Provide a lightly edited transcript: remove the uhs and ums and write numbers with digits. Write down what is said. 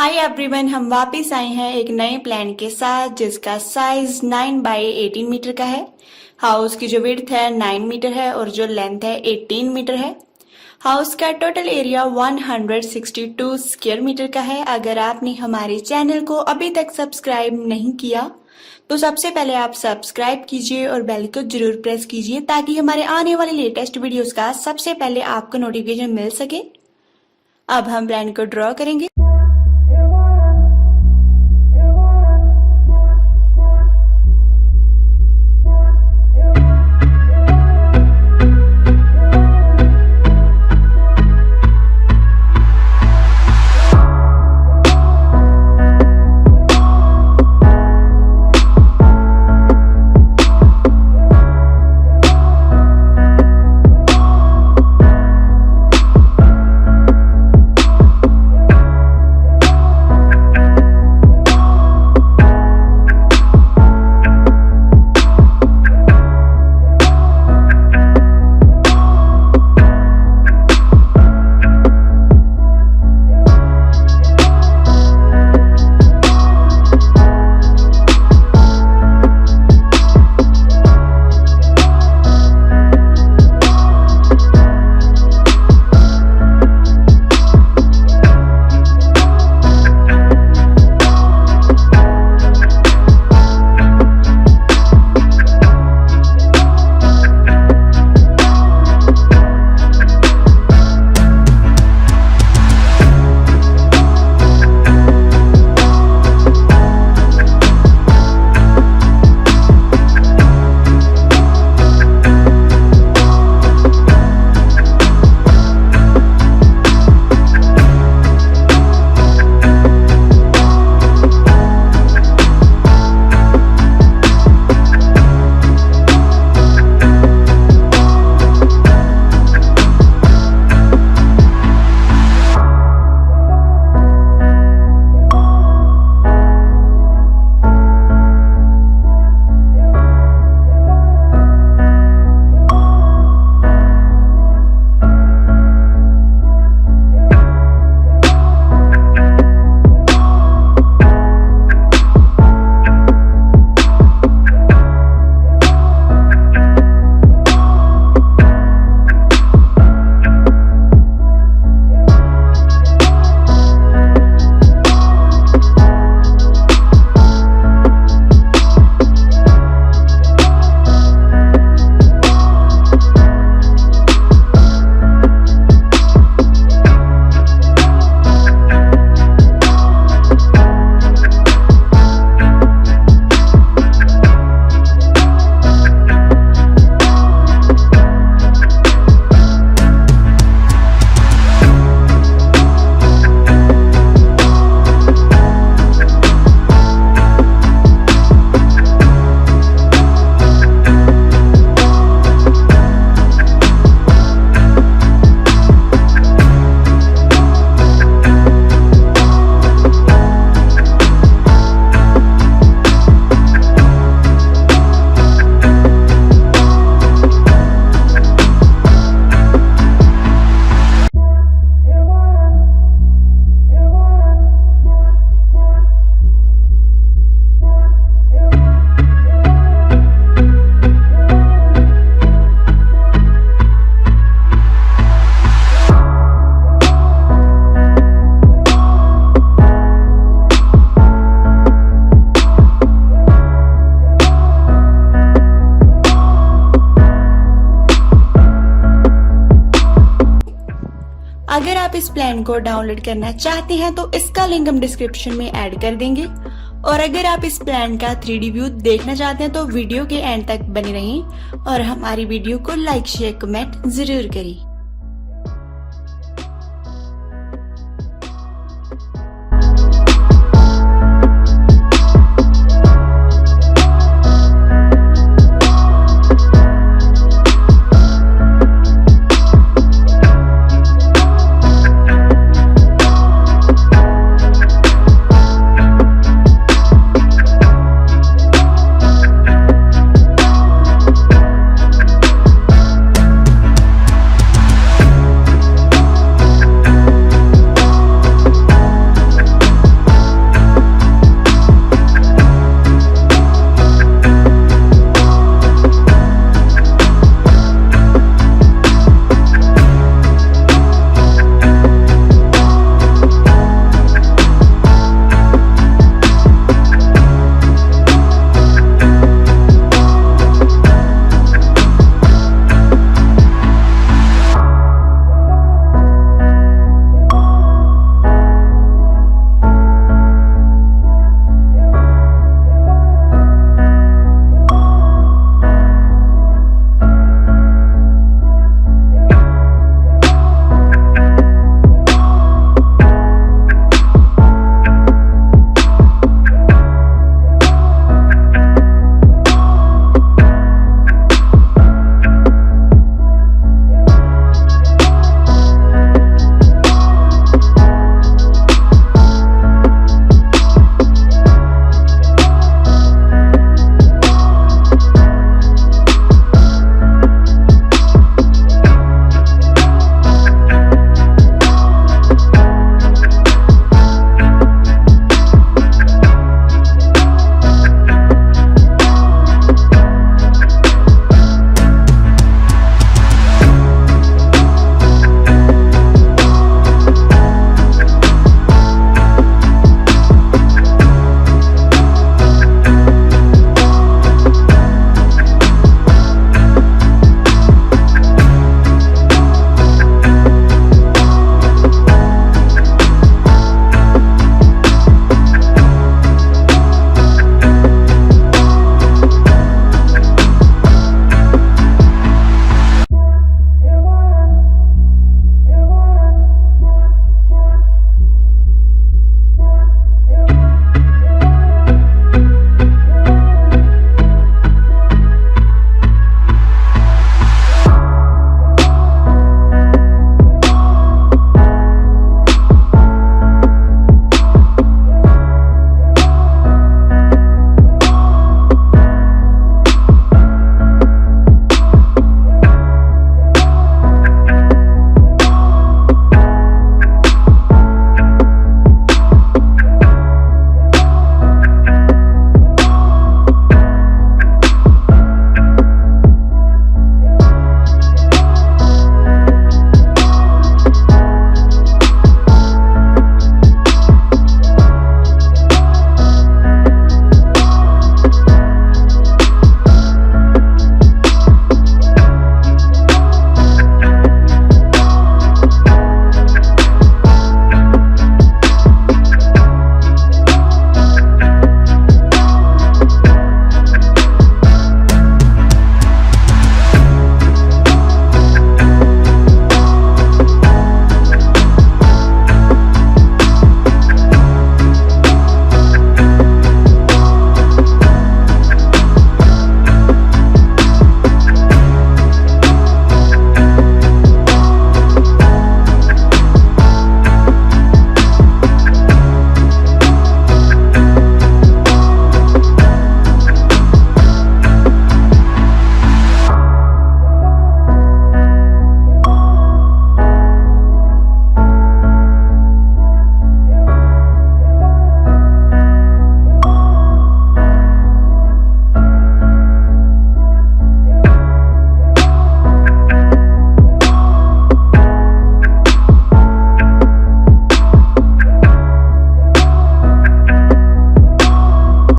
Hi everyone, हम वापस आए हैं एक नए प्लान के साथ जिसका साइज 9 बाई 18 मीटर का है। हाउस की जो विड्थ है 9 मीटर है और जो लेंथ है 18 मीटर है। हाउस का टोटल एरिया 162 स्क्वायर मीटर का है। अगर आपने हमारे चैनल को अभी तक सब्सक्राइब नहीं किया तो सबसे पहले आप सब्सक्राइब कीजिए और बेल को जरूर प्रेस कीजिए ताकि हमारे आने वाले लेटेस्ट वीडियोस का सबसे पहले आपको नोटिफिकेशन मिल सके। अब हम प्लान को ड्रॉ करेंगे। अगर आप इस प्लान को डाउनलोड करना चाहते हैं तो इसका लिंक हम डिस्क्रिप्शन में ऐड कर देंगे। और अगर आप इस प्लान का 3D व्यू देखना चाहते हैं तो वीडियो के एंड तक बने रहें और हमारी वीडियो को लाइक शेयर कमेंट जरूर करें।